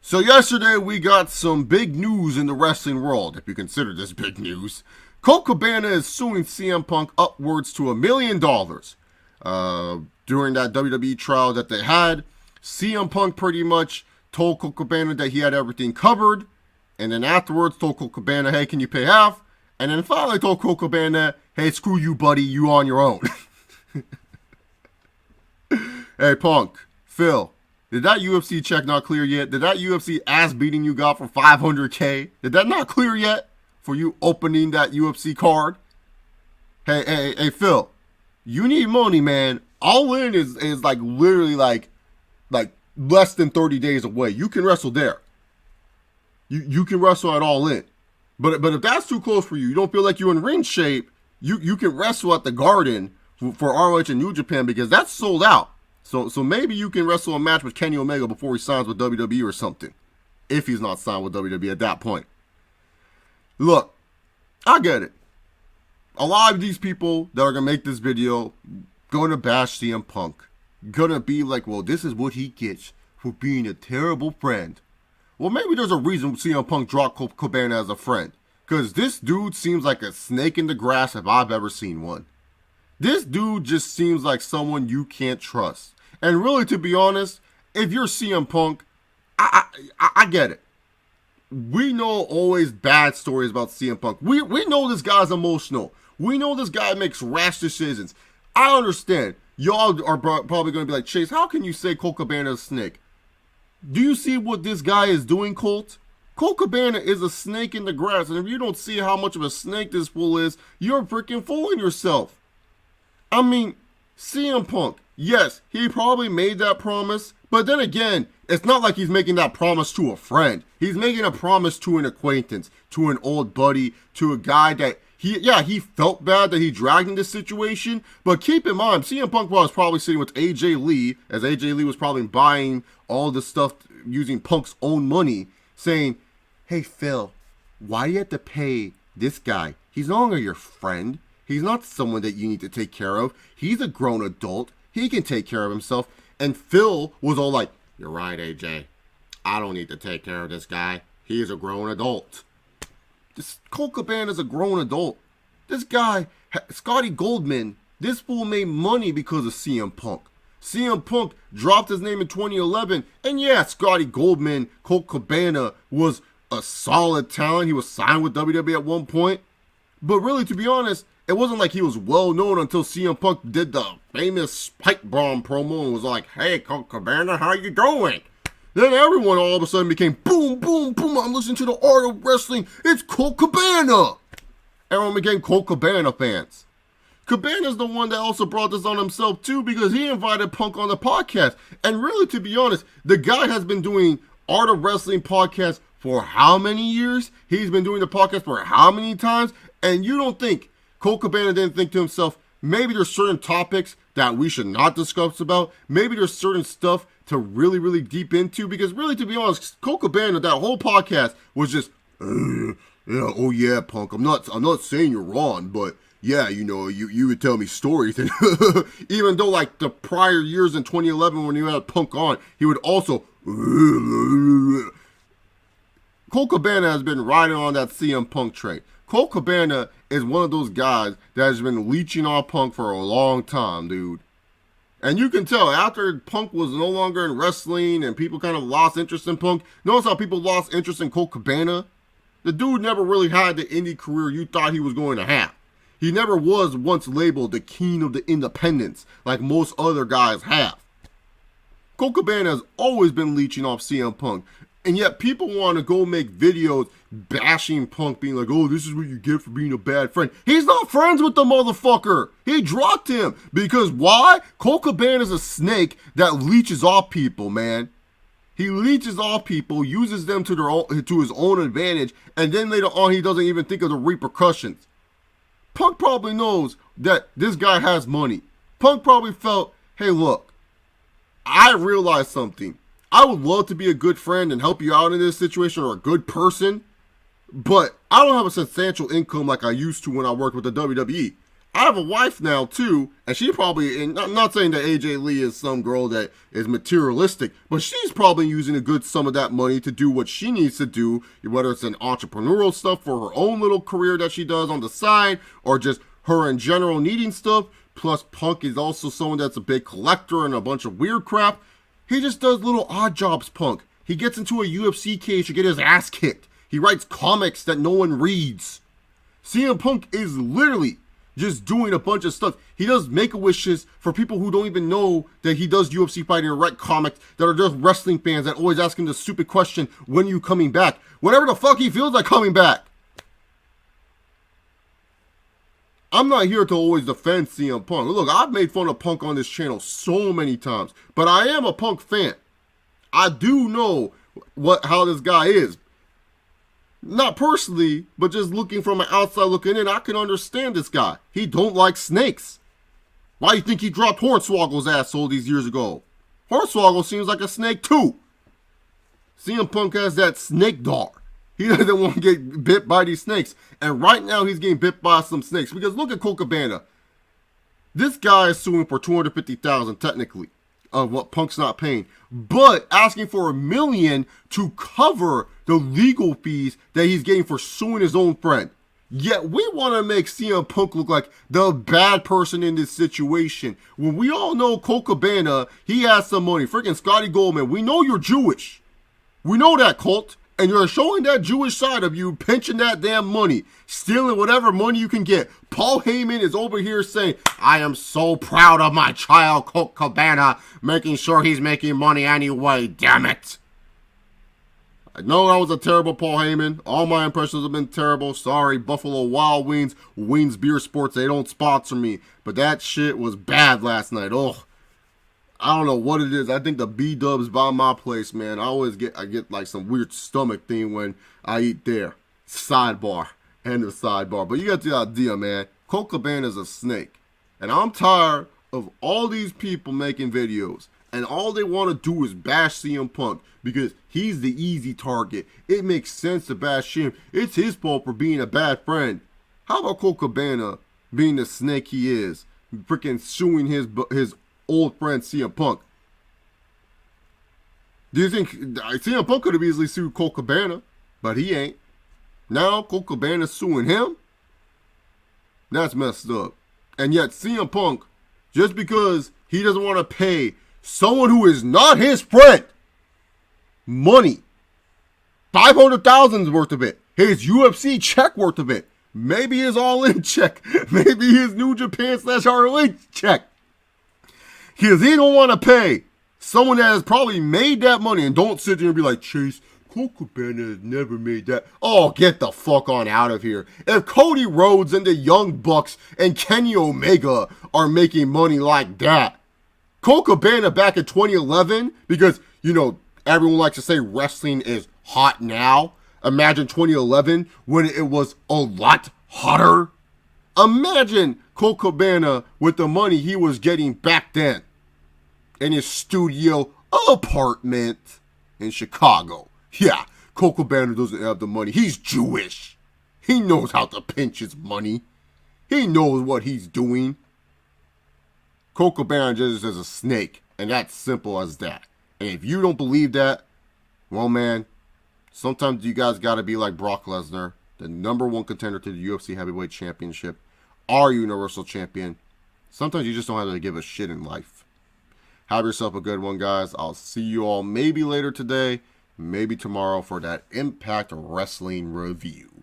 So yesterday we got some big news in the wrestling world, if you consider this big news. Colt Cabana is suing CM Punk upwards to $1 million. During that WWE trial that they had, CM Punk pretty much told Colt Cabana that he had everything covered, and then afterwards told Colt Cabana, hey, can you pay half? And then finally told Colt Cabana, hey, screw you, buddy, you on your own. Hey, Punk, Phil, did that UFC check not clear yet? Did that UFC ass beating you got for $500K? Did that not clear yet for you opening that UFC card? Hey, Phil, you need money, man. All In is like literally like less than 30 days away. You can wrestle there. You can wrestle at All In. But if that's too close for you, you don't feel like you're in ring shape, you can wrestle at the Garden for ROH and New Japan because that's sold out. So maybe you can wrestle a match with Kenny Omega before he signs with WWE or something. If he's not signed with WWE at that point. Look, I get it. A lot of these people that are going to make this video going to bash CM Punk. Going to be like, well, this is what he gets for being a terrible friend. Well, maybe there's a reason CM Punk dropped Colt Cabana as a friend. Because this dude seems like a snake in the grass if I've ever seen one. This dude just seems like someone you can't trust. And really, to be honest, if you're CM Punk, I get it. We know always bad stories about CM Punk. We know this guy's emotional. We know this guy makes rash decisions. I understand. Y'all are probably going to be like, Chase, how can you say Colt Cabana is a snake? Do you see what this guy is doing, Colt? Colt Cabana is a snake in the grass. And if you don't see how much of a snake this fool is, you're freaking fooling yourself. I mean, CM Punk, yes, he probably made that promise. But then again, it's not like he's making that promise to a friend. He's making a promise to an acquaintance, to an old buddy, to a guy that he felt bad that he dragged in this situation. But keep in mind, CM Punk was probably sitting with AJ Lee, as AJ Lee was probably buying all this stuff using Punk's own money, saying, hey, Phil, why do you have to pay this guy? He's no longer your friend. He's not someone that you need to take care of. He's a grown adult. He can take care of himself. And Phil was all like, you're right, AJ. I don't need to take care of this guy. He's a grown adult. This Colt Cabana is a grown adult. This guy, Scotty Goldman, this fool made money because of CM Punk. CM Punk dropped his name in 2011. And yeah, Scotty Goldman, Colt Cabana was a solid talent. He was signed with WWE at one point. But really, to be honest, it wasn't like he was well known until CM Punk did the famous pipe bomb promo and was like, hey, Colt Cabana, how you doing? Then everyone all of a sudden became boom, boom, boom. I'm listening to the art of wrestling. It's Colt Cabana. Everyone became Colt Cabana fans. Cabana's the one that also brought this on himself too because he invited Punk on the podcast. And really, to be honest, the guy has been doing Art of Wrestling podcasts for how many years? He's been doing the podcast for how many times? And you don't think Colt Cabana didn't think to himself, maybe there's certain topics that we should not discuss about. Maybe there's certain stuff to really, really deep into. Because really, to be honest, Colt Cabana, that whole podcast was just, oh yeah, Punk, I'm not saying you're wrong, but yeah, you know, you would tell me stories. And even though like the prior years in 2011 when you had Punk on, he would also, Colt Cabana has been riding on that CM Punk train. Colt Cabana is one of those guys that has been leeching on Punk for a long time, dude. And you can tell after Punk was no longer in wrestling and people kind of lost interest in Punk. Notice how people lost interest in Colt Cabana? The dude never really had the indie career you thought he was going to have. He never was once labeled the king of the independents like most other guys have. Colt Cabana has always been leeching off CM Punk. And yet people want to go make videos bashing Punk, being like, oh, this is what you get for being a bad friend. He's not friends with the motherfucker. He dropped him. Because why? Colt Cabana is a snake that leeches off people, man. He leeches off people, uses them to his own advantage, and then later on he doesn't even think of the repercussions. Punk probably knows that this guy has money. Punk probably felt, hey, look, I realized something. I would love to be a good friend and help you out in this situation or a good person, but I don't have a substantial income like I used to when I worked with the WWE. I have a wife now too, and she probably, and I'm not saying that AJ Lee is some girl that is materialistic, but she's probably using a good sum of that money to do what she needs to do, whether it's an entrepreneurial stuff for her own little career that she does on the side, or just her in general needing stuff. Plus, Punk is also someone that's a big collector and a bunch of weird crap. He just does little odd jobs, Punk. He gets into a UFC cage to get his ass kicked. He writes comics that no one reads. CM Punk is literally just doing a bunch of stuff. He does Make-A-Wishes for people who don't even know that he does UFC fighting or write comics that are just wrestling fans that always ask him the stupid question, when are you coming back? Whenever the fuck he feels like coming back. I'm not here to always defend CM Punk. Look, I've made fun of Punk on this channel so many times, but I am a Punk fan. I do know how this guy is. Not personally, but just looking from an outside looking in, I can understand this guy. He don't like snakes. Why do you think he dropped Hornswoggle's ass all these years ago? Hornswoggle seems like a snake too. CM Punk has that snake dart. He doesn't want to get bit by these snakes. And right now he's getting bit by some snakes. Because look at Colt Cabana. This guy is suing for $250,000 technically of what Punk's not paying, but asking for $1 million to cover the legal fees that he's getting for suing his own friend. Yet we want to make CM Punk look like the bad person in this situation. When we all know Colt Cabana, he has some money. Freaking Scotty Goldman, we know you're Jewish. We know that, Colt. And you're showing that Jewish side of you, pinching that damn money, stealing whatever money you can get. Paul Heyman is over here saying, I am so proud of my child, Colt Cabana, making sure he's making money anyway, damn it. I know that was a terrible Paul Heyman. All my impressions have been terrible. Sorry, Buffalo Wild Wings, Wings Beer Sports, they don't sponsor me. But that shit was bad last night. Oh, I don't know what it is. I think the B-dubs by my place, man. I get like some weird stomach thing when I eat there. Sidebar. End of sidebar. But you got the idea, man. Colt Cabana is a snake. And I'm tired of all these people making videos. And all they want to do is bash CM Punk. Because he's the easy target. It makes sense to bash him. It's his fault for being a bad friend. How about Colt Cabana being the snake he is? Freaking suing his old friend CM Punk. Do you think CM Punk could have easily sued Colt Cabana, but he ain't? Now Colt Cabana suing him? That's messed up. And yet CM Punk, just because he doesn't want to pay someone who is not his friend money, $500,000 worth of it, his UFC check worth of it, maybe his all-in check, maybe his New Japan / ROH check, because he don't want to pay someone that has probably made that money. And don't sit there and be like, Chase, Colt Cabana has never made that. Oh, get the fuck on out of here. If Cody Rhodes and the Young Bucks and Kenny Omega are making money like that, Colt Cabana back in 2011, because, you know, everyone likes to say wrestling is hot now. Imagine 2011 when it was a lot hotter. Imagine Colt Cabana with the money he was getting back then in his studio apartment in Chicago. Yeah, Colt Cabana doesn't have the money. He's Jewish. He knows how to pinch his money. He knows what he's doing. Colt Cabana just is a snake, and that's simple as that. And if you don't believe that, well, man, sometimes you guys got to be like Brock Lesnar, the #1 contender to the UFC Heavyweight Championship, our Universal Champion. Sometimes you just don't have to give a shit in life. Have yourself a good one, guys. I'll see you all maybe later today, maybe tomorrow for that Impact Wrestling review.